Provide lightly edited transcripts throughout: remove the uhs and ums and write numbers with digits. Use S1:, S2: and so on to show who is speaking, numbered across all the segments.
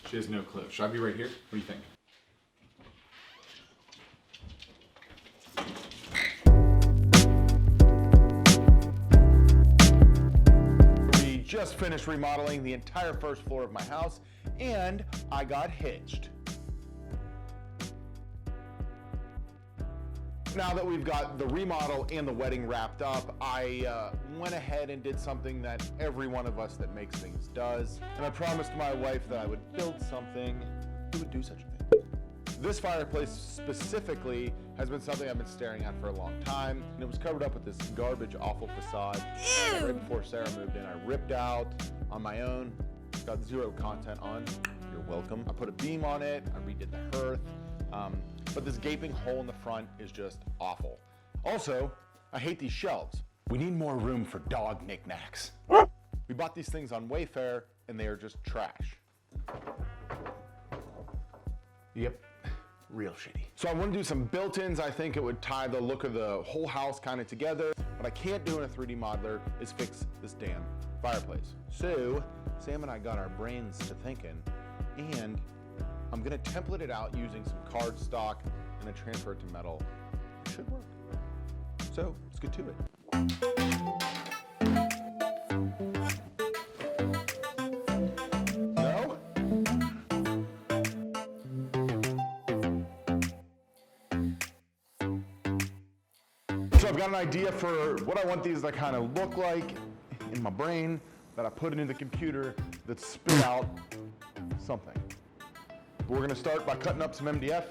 S1: She has no clue. Should I be right here? What do you think? We just finished remodeling the entire first floor of my house, and I got hitched. Now that we've got the remodel and the wedding wrapped up, I went ahead and did something that every one of us that makes things does. And I promised my wife that I would build something that would do such a thing. This fireplace specifically has been something I've been staring at for a long time. And it was covered up with this garbage, awful facade. And right before Sarah moved in, I ripped out on my own, got 0 content on. You're welcome. I put a beam on it, I redid the hearth. But this gaping hole in the front is just awful. Also, I hate these shelves. We need more room for dog knickknacks. We bought these things on Wayfair and they are just trash. Yep, real shitty. So I want to do some built-ins. I think it would tie the look of the whole house kind of together. What I can't do in a 3D modeler is fix this damn fireplace. So Sam and I got our brains to thinking, and I'm gonna template it out using some cardstock and then transfer it to metal. It should work. So let's get to it. No? So I've got an idea for what I want these to kind of look like in my brain, that I put it into the computer that spit out something. We're gonna start by cutting up some MDF.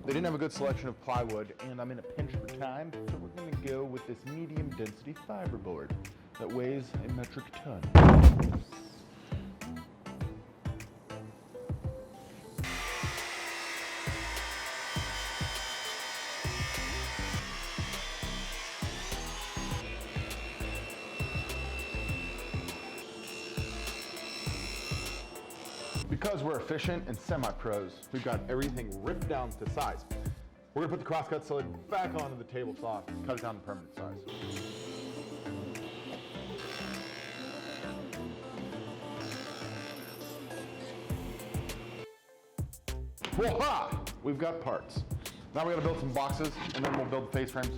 S1: They didn't have a good selection of plywood, and I'm in a pinch for time, so we're gonna go with this medium density fiberboard that weighs a metric ton. Because we're efficient and semi-pros, we've got everything ripped down to size. We're gonna put the crosscut sled back onto the tabletop, cut it down to permanent size. Voila! We've got parts. Now we gotta build some boxes, and then we'll build face frames,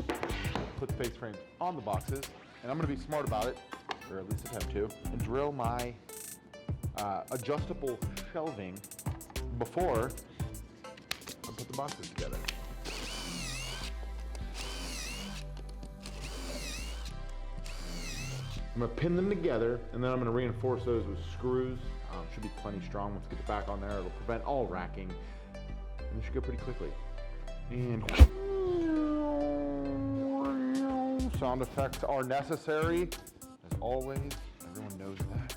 S1: put the face frames on the boxes, and I'm gonna be smart about it, or at least attempt to, and drill my adjustable shelving before I put the boxes together. I'm gonna pin them together, and then I'm gonna reinforce those with screws. Should be plenty strong. Once we get the back on there, it'll prevent all racking, and this should go pretty quickly. And sound effects are necessary, as always. Everyone knows that.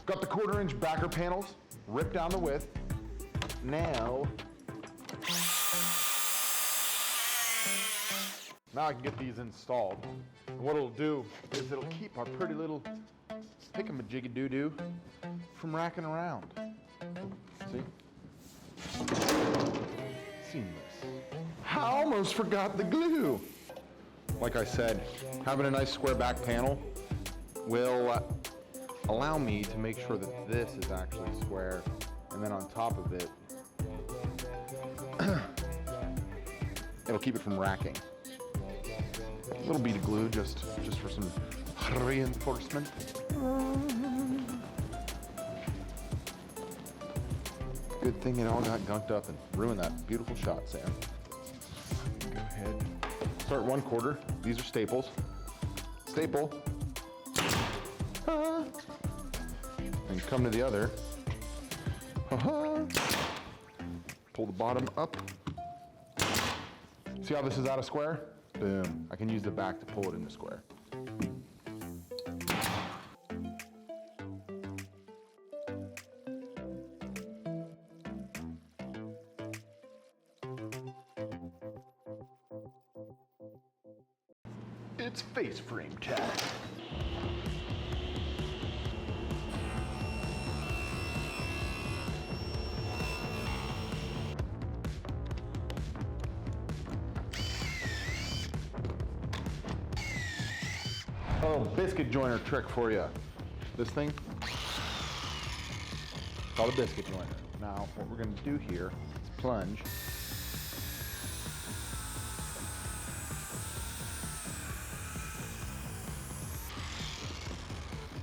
S1: Got the 1/4 inch backer panels, ripped down the width. Now I can get these installed. And what it'll do is it'll keep our pretty little pick-a-majigga-doo-doo from racking around. See? Seamless. I almost forgot the glue. Like I said, having a nice square back panel will allow me to make sure that this is actually square, and then on top of it, it'll keep it from racking. A little bead of glue just for some reinforcement. Good thing it all got gunked up and ruined that beautiful shot, Sam. Go ahead. Start 1/4. These are staples. Staple. And come to the other. Pull the bottom up. See how this is out of square? Boom. I can use the back to pull it into square. It's face frame time. A little biscuit joiner trick for you. This thing, it's called a biscuit joiner. Now, what we're gonna do here is plunge.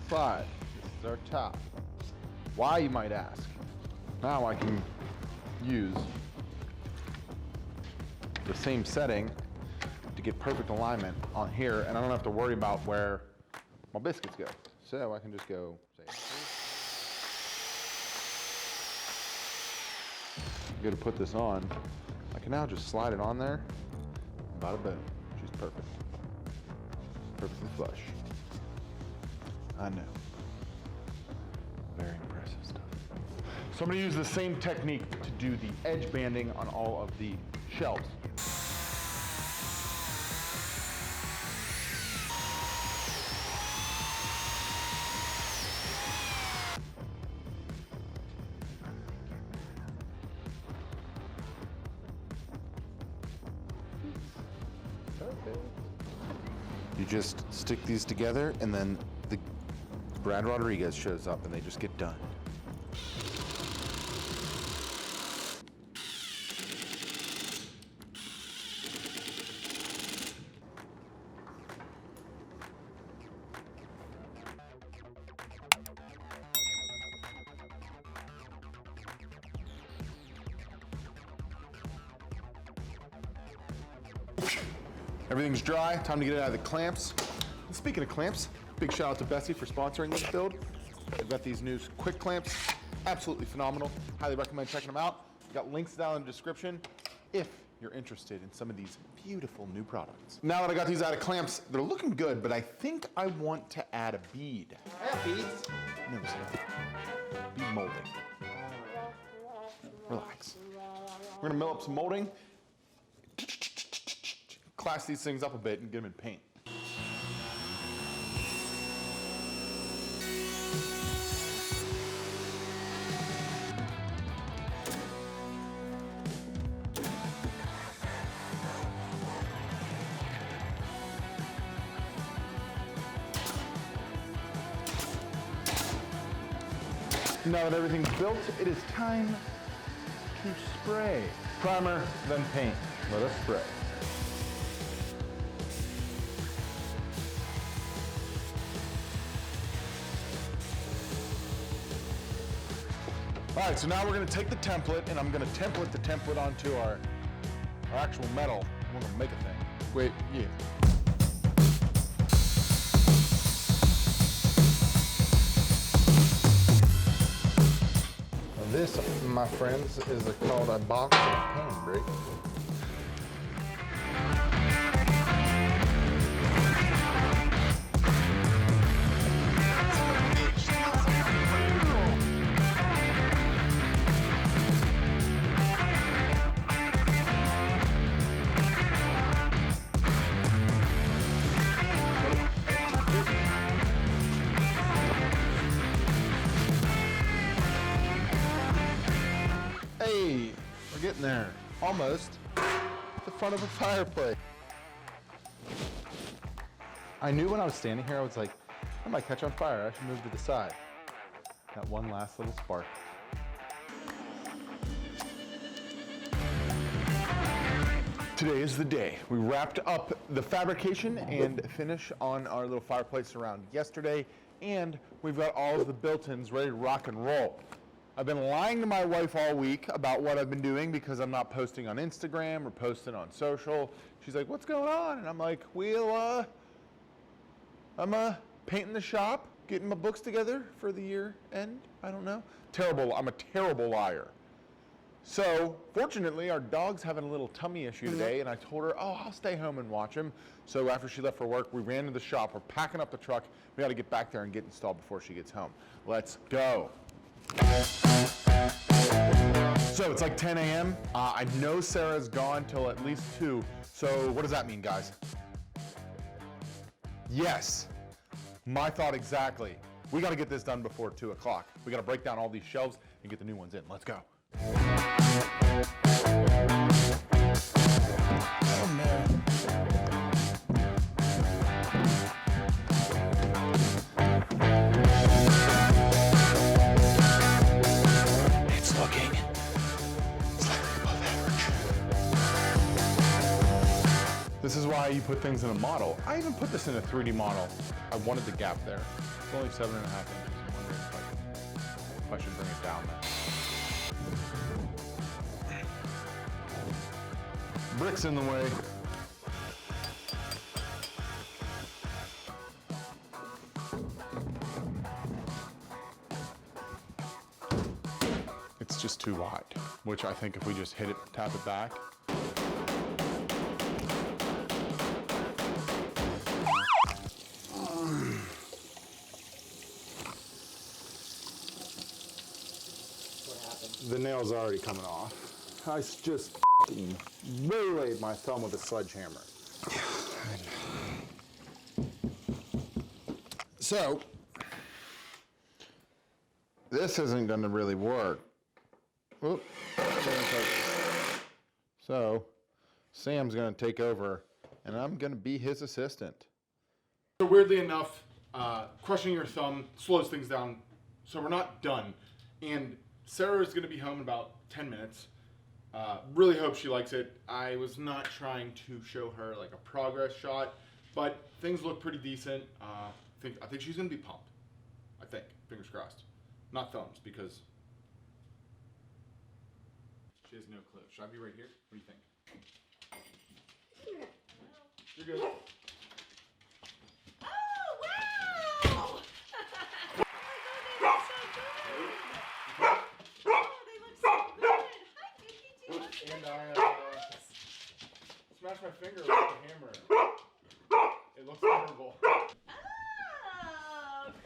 S1: Slide. This is our top. Why, you might ask? Now I can use the same setting to get perfect alignment on here, and I don't have to worry about where my biscuits go. So I can just go, say, go to put this on. I can now just slide it on there. Bada boom. She's perfect. Perfectly flush. I know. Very impressive stuff. So I'm going to use the same technique to do the edge banding on all of the shelves. You just stick these together, and then the Brad Rodriguez shows up, and they just get done. Everything's dry, time to get it out of the clamps. And speaking of clamps, big shout out to Bessie for sponsoring this build. I've got these new quick clamps, absolutely phenomenal. Highly recommend checking them out. I've got links down in the description if you're interested in some of these beautiful new products. Now that I got these out of clamps, they're looking good, but I think I want to add a bead. I have beads. No, sir. Bead molding. Relax. We're gonna mill up some molding, class these things up a bit, and get them in paint. Now that everything's built, it is time to spray. Primer, then paint. Let us spray. All right, so now we're gonna take the template, and I'm gonna template the template onto our actual metal. We're gonna make a thing. Wait, yeah. This, my friends, is called a box of paint brick. Hey, we're getting there. Almost. The front of a fireplace. I knew when I was standing here, I was like, I might catch on fire. I should move to the side. Got one last little spark. Today is the day. We wrapped up the fabrication and finish on our little fireplace around yesterday, and we've got all of the built-ins ready to rock and roll. I've been lying to my wife all week about what I've been doing because I'm not posting on Instagram or posting on social. She's like, what's going on? And I'm like, well, I'm painting the shop, getting my books together for the year end. I don't know. Terrible. I'm a terrible liar. So fortunately, our dog's having a little tummy issue today, and I told her, oh, I'll stay home and watch him. So after she left for work, we ran to the shop. We're packing up the truck. We got to get back there and get installed before she gets home. Let's go. So it's like 10 a.m. I know Sarah's gone till at least 2. So what does that mean, guys? Yes, my thought exactly. We got to get this done before 2 o'clock. We got to break down all these shelves and get the new ones in. Let's go. Oh, no. This is why you put things in a model. I even put this in a 3D model. I wanted the gap there. It's only 7.5 inches. I'm wondering if I should bring it down then. Bricks in the way. It's just too wide, which I think if we just hit it, tap it back. The nail's already coming off. I just waylaid my thumb with a sledgehammer. So, this isn't going to really work. Oop. So, Sam's going to take over, and I'm going to be his assistant.
S2: So weirdly enough, crushing your thumb slows things down, so we're not done. And Sarah is going to be home in about 10 minutes. Really hope she likes it. I was not trying to show her like a progress shot, but things look pretty decent. I think she's going to be pumped. I think. Fingers crossed. Not thumbs, because she has no clue. Should I be right here? What do you think? You're good. And I smashed my finger with a hammer. It looks horrible.
S3: Oh,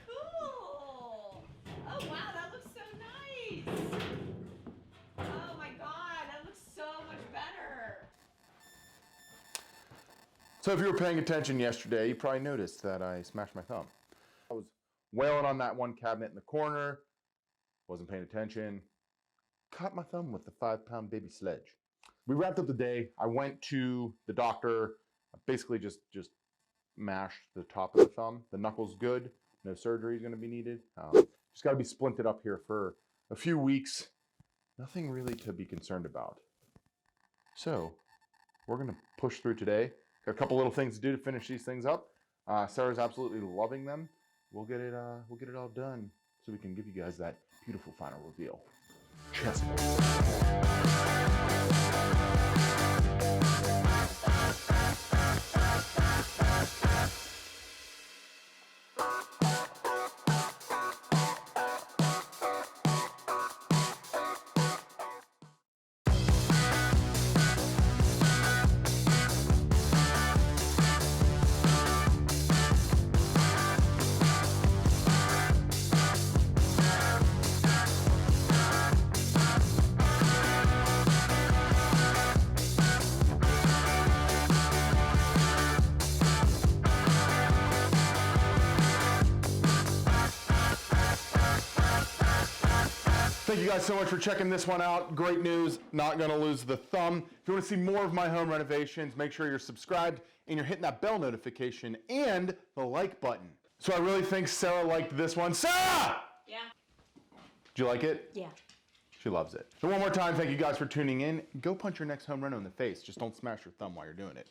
S3: cool. Oh, wow, that looks so nice. Oh, my God, that looks so much better.
S1: So if you were paying attention yesterday, you probably noticed that I smashed my thumb. I was wailing on that one cabinet in the corner, wasn't paying attention, caught my thumb with the 5-pound baby sledge. We wrapped up the day. I went to the doctor, basically just mashed the top of the thumb. The knuckle's good, no surgery is gonna be needed. Just gotta be splinted up here for a few weeks. Nothing really to be concerned about. So, we're gonna push through today. Got a couple little things to do to finish these things up. Sarah's absolutely loving them. We'll get it all done so we can give you guys that beautiful final reveal. Chest. Thank you guys so much for checking this one out. Great news, not gonna lose the thumb. If you wanna see more of my home renovations, make sure you're subscribed and you're hitting that bell notification and the like button. So I really think Sarah liked this one. Sarah!
S3: Yeah.
S1: Did you like it?
S3: Yeah.
S1: She loves it. So one more time, thank you guys for tuning in. Go punch your next home reno in the face. Just don't smash your thumb while you're doing it.